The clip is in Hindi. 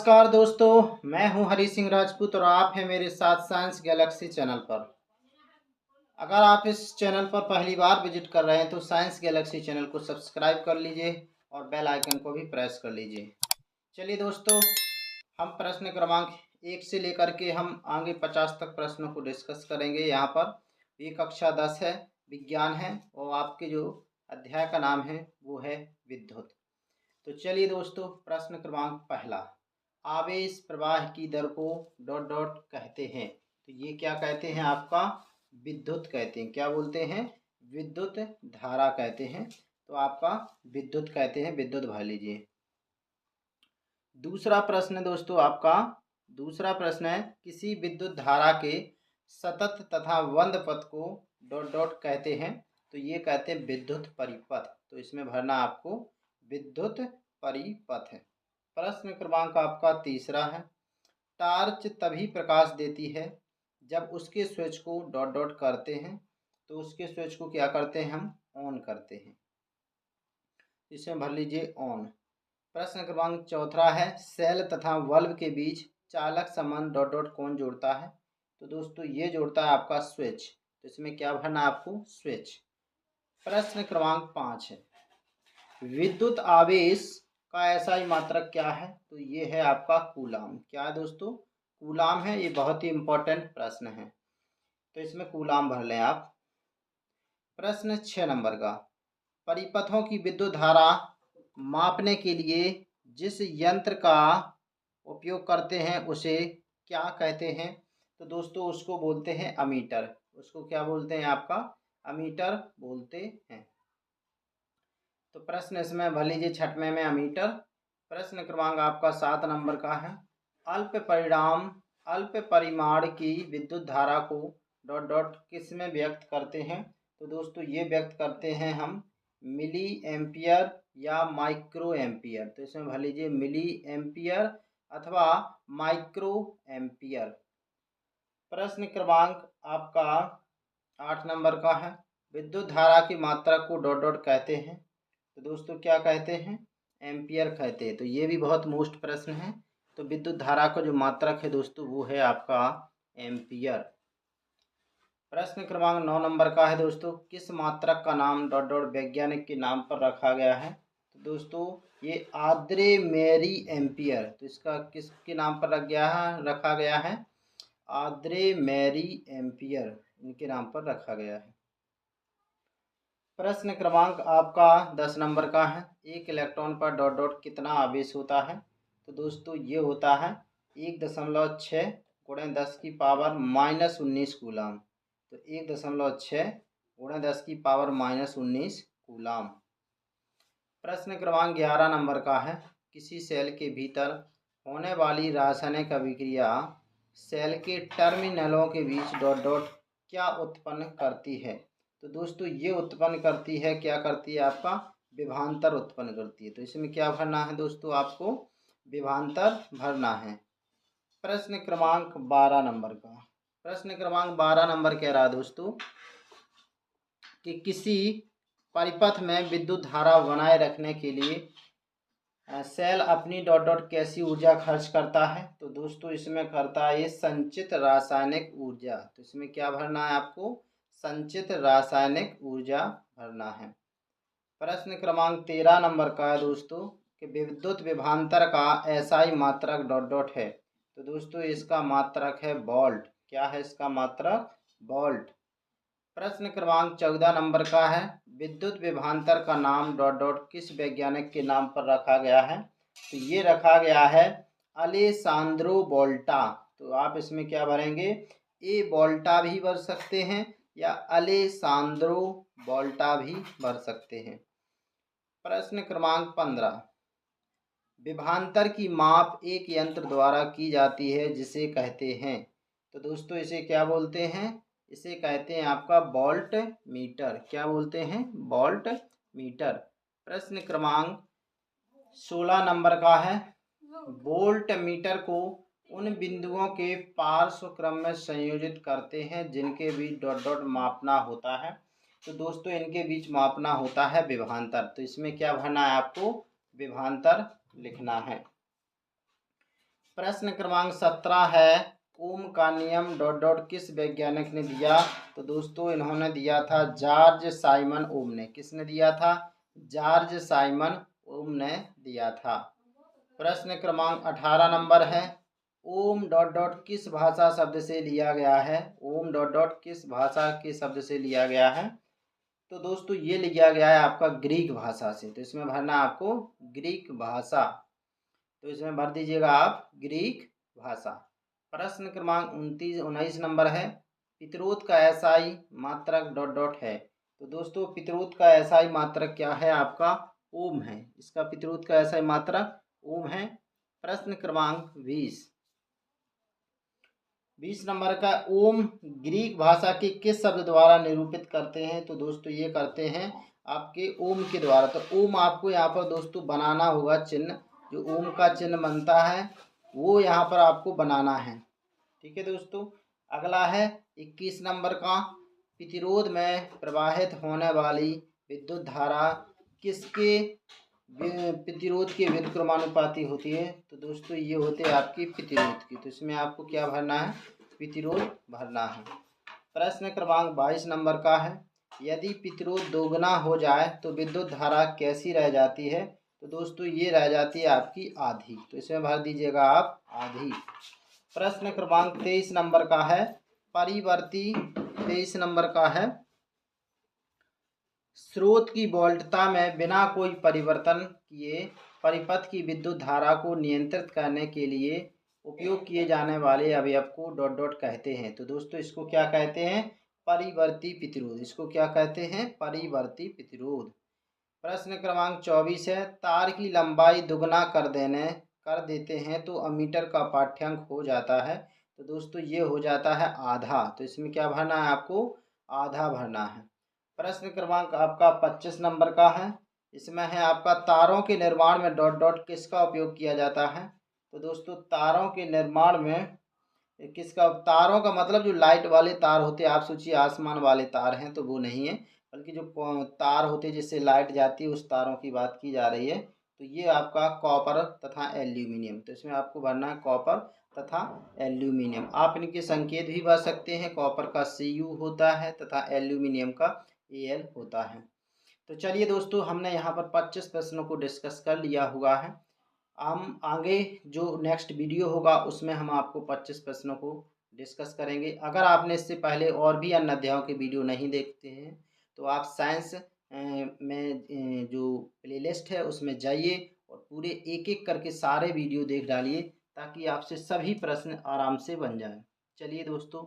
नमस्कार दोस्तों, मैं हूं हरी सिंह राजपूत और आप हैं मेरे साथ साइंस गैलेक्सी चैनल पर। अगर आप इस चैनल पर पहली बार विजिट कर रहे हैं तो साइंस गैलेक्सी चैनल को सब्सक्राइब कर लीजिए और बेल आइकन को भी प्रेस कर लीजिए। चलिए दोस्तों, हम प्रश्न क्रमांक 1 से लेकर के हम आगे 50 तक प्रश्नों को डिस्कस करेंगे। यहाँ पर ये कक्षा 10 है, विज्ञान है और आपके जो अध्याय का नाम है वो है विद्युत। तो चलिए दोस्तों, प्रश्न क्रमांक पहला, आवेश प्रवाह की दर को डॉट डॉट कहते हैं। तो ये क्या कहते हैं? आपका विद्युत कहते हैं। क्या बोलते हैं? विद्युत धारा कहते हैं। तो आपका विद्युत कहते हैं, विद्युत भर लीजिए। दूसरा प्रश्न दोस्तों, आपका दूसरा प्रश्न है, किसी विद्युत धारा के सतत तथा बंद पथ को डॉट डॉट कहते हैं। तो ये कहते हैं विद्युत परिपथ। तो इसमें भरना आपको विद्युत परिपथ है। प्रश्न क्रमांक आपका तीसरा है, टार्च तभी प्रकाश देती है जब उसके स्विच को डॉट डॉट करते हैं। तो उसके स्विच को क्या करते हैं? हम ऑन करते हैं। इसमें भर लीजिए ऑन। प्रश्न क्रमांक चौथा है, सेल तथा बल्ब के बीच चालक संबंध डॉट डॉट कौन जोड़ता है? तो दोस्तों ये जोड़ता है आपका स्विच। तो इसमें क्या भरना है आपको? स्विच। प्रश्न क्रमांक 5 है, विद्युत आवेश का ऐसा ही मात्रक क्या है? तो ये है आपका कूलाम। क्या है दोस्तों? कूलाम है। ये बहुत ही इंपॉर्टेंट प्रश्न है, तो इसमें कूलाम भर लें आप। प्रश्न 6 नंबर का, परिपथों की विद्युत धारा मापने के लिए जिस यंत्र का उपयोग करते हैं उसे क्या कहते हैं? तो दोस्तों उसको बोलते हैं अमीटर। उसको क्या बोलते हैं? आपका अमीटर बोलते हैं। तो प्रश्न इसमें भर लीजिए छठवें में अमीटर। प्रश्न क्रमांक आपका 7 नंबर का है, अल्प परिमाण की विद्युत धारा को डॉट डॉट किस में व्यक्त करते हैं? तो दोस्तों ये व्यक्त करते हैं हम मिली एम्पियर या माइक्रो एम्पियर। तो इसमें भर लीजिए मिली एम्पियर अथवा माइक्रो एम्पियर। प्रश्न क्रमांक आपका 8 नंबर का है, विद्युत धारा की मात्रा को डॉट डॉट कहते हैं। तो दोस्तों क्या कहते हैं? एम्पियर कहते हैं। तो ये भी बहुत मोस्ट प्रश्न है। तो विद्युत धारा का जो मात्रक है दोस्तों वो है आपका एम्पियर। प्रश्न क्रमांक 9 नंबर का है दोस्तों, किस मात्रक का नाम डॉट डॉट वैज्ञानिक के नाम पर रखा गया है? तो दोस्तों ये आद्रे मेरी एम्पियर। तो इसका किसके नाम पर रखा गया है? आद्रे मेरी एम्पियर, इनके नाम पर रखा गया है। प्रश्न क्रमांक आपका 10 नंबर का है, एक इलेक्ट्रॉन पर डॉट डॉट कितना आवेश होता है? तो दोस्तों ये होता है 1.6 गुणे 10 की पावर -19 कूलाम। तो 1.6 गुणे 10 की पावर -19 कूलाम। प्रश्न क्रमांक 11 नंबर का है, किसी सेल के भीतर होने वाली रासायनिक अभिक्रिया सेल के टर्मिनलों के बीच डॉट डॉट क्या उत्पन्न करती है? तो दोस्तों ये उत्पन्न करती है, क्या करती है? आपका विभवांतर उत्पन्न करती है। तो इसमें क्या भरना है दोस्तों? आपको विभवांतर भरना है। प्रश्न क्रमांक 12 नंबर का, प्रश्न क्रमांक 12 नंबर कह रहा है दोस्तों कि किसी परिपथ में विद्युत धारा बनाए रखने के लिए सेल अपनी डॉट डॉट कैसी ऊर्जा खर्च करता है? तो दोस्तों इसमें करता है ये संचित रासायनिक ऊर्जा। तो इसमें क्या भरना है आपको? संचित रासायनिक ऊर्जा भरना है। प्रश्न क्रमांक 13 नंबर का है दोस्तों कि विद्युत विभवांतर का एसआई मात्रक डॉट डॉट है। तो दोस्तों इसका मात्रक है वोल्ट। क्या है इसका मात्रक? वोल्ट। प्रश्न क्रमांक 14 नंबर का है, विद्युत विभवांतर का नाम डॉट डॉट किस वैज्ञानिक के नाम पर रखा गया है? तो ये रखा गया है अलेसांद्रो वोल्टा। तो आप इसमें क्या भरेंगे? ए वोल्टा भी भर सकते हैं या अलेसांद्रो वोल्टा भी भर सकते हैं। प्रश्न क्रमांक 15, विभवांतर की माप एक यंत्र द्वारा की जाती है जिसे कहते हैं? तो दोस्तों इसे क्या बोलते हैं? इसे कहते हैं आपका वोल्ट मीटर। क्या बोलते हैं? Volt meter. प्रश्न क्रमांक 16 नंबर का है, वोल्ट मीटर को उन बिंदुओं के पार्श्व क्रम में संयोजित करते हैं जिनके बीच डॉट डॉट मापना होता है। तो दोस्तों इनके बीच मापना होता है विभवांतर। तो इसमें क्या भरना है आपको? विभवांतर लिखना है। प्रश्न क्रमांक 17 है, ओम का नियम डॉट डॉट किस वैज्ञानिक ने दिया? तो दोस्तों इन्होंने दिया था जॉर्ज साइमन ओम ने। किसने दिया था? जॉर्ज साइमन ओम ने दिया था। प्रश्न क्रमांक 18 नंबर है, ओम डॉट डॉट किस भाषा शब्द से लिया गया है? ओम डॉट डॉट किस भाषा के शब्द से लिया गया है? तो दोस्तों ये लिया गया है आपका ग्रीक भाषा से। तो इसमें भरना आपको ग्रीक भाषा। तो इसमें भर दीजिएगा आप ग्रीक भाषा। प्रश्न क्रमांक 19 नंबर है, पितरोत का एसआई मात्रक डॉट डॉट है। तो दोस्तों पितरोत का एसआई मात्रक क्या है आपका? ओम है। इसका पितरोत का एसआई मात्रक ओम है। प्रश्न क्रमांक 20 नंबर का, ओम ग्रीक भाषा के किस शब्द द्वारा निरूपित करते हैं? तो दोस्तों ये करते हैं आपके ओम के द्वारा। तो ओम आपको यहाँ पर दोस्तों बनाना होगा चिन्ह, जो ओम का चिन्ह बनता है वो यहाँ पर आपको बनाना है। ठीक है दोस्तों। अगला है 21 नंबर का, प्रतिरोध में प्रवाहित होने वाली विद्युत धारा किसके प्रतिरोध के व्युत्क्रमानुपाती होती है? तो दोस्तों ये होते हैं आपकी प्रतिरोध की। तो इसमें आपको क्या भरना है? प्रतिरोध भरना है। प्रश्न क्रमांक 22 नंबर का है, यदि प्रतिरोध दोगुना हो जाए तो विद्युत धारा कैसी रह जाती है? तो दोस्तों ये रह जाती है आपकी आधी। तो इसमें भर दीजिएगा आप आधी। प्रश्न क्रमांक 23 नंबर का है, परिवर्ती 23 नंबर का है, स्रोत की वोल्टता में बिना कोई परिवर्तन किए परिपथ की विद्युत धारा को नियंत्रित करने के लिए उपयोग किए जाने वाले अवयव को डॉट डॉट कहते हैं। तो दोस्तों इसको क्या कहते हैं? परिवर्ती प्रतिरोध। इसको क्या कहते हैं? परिवर्ती प्रतिरोध। प्रश्न क्रमांक 24 है, तार की लंबाई दुगना कर देते हैं तो अमीटर का पाठ्यांक हो जाता है। तो दोस्तों ये हो जाता है आधा। तो इसमें क्या भरना है आपको? आधा भरना है। प्रश्न क्रमांक आपका 25 नंबर का है, इसमें है आपका तारों के निर्माण में डॉट डॉट किसका उपयोग किया जाता है? तो दोस्तों तारों के निर्माण में किसका? तारों का मतलब जो लाइट वाले तार होते हैं, आप सोचिए आसमान वाले तार हैं तो वो नहीं है, बल्कि जो तार होते हैं जिससे लाइट जाती है उस तारों की बात की जा रही है। तो ये आपका कॉपर तथा एल्यूमिनियम। तो इसमें आपको भरना है कॉपर तथा एल्यूमिनियम। आप इनके संकेत भी भर सकते हैं, कॉपर का Cu होता है तथा एल्यूमिनियम का Al होता है। तो चलिए दोस्तों हमने यहाँ पर 25 प्रश्नों को डिस्कस कर लिया हुआ है। हम आगे जो नेक्स्ट वीडियो होगा उसमें हम आपको 25 प्रश्नों को डिस्कस करेंगे। अगर आपने इससे पहले और भी अन्य अध्यायों के वीडियो नहीं देखते हैं तो आप साइंस में जो प्लेलिस्ट है उसमें जाइए और पूरे एक एक करके सारे वीडियो देख डालिए ताकि आपसे सभी प्रश्न आराम से बन जाएं। चलिए दोस्तों।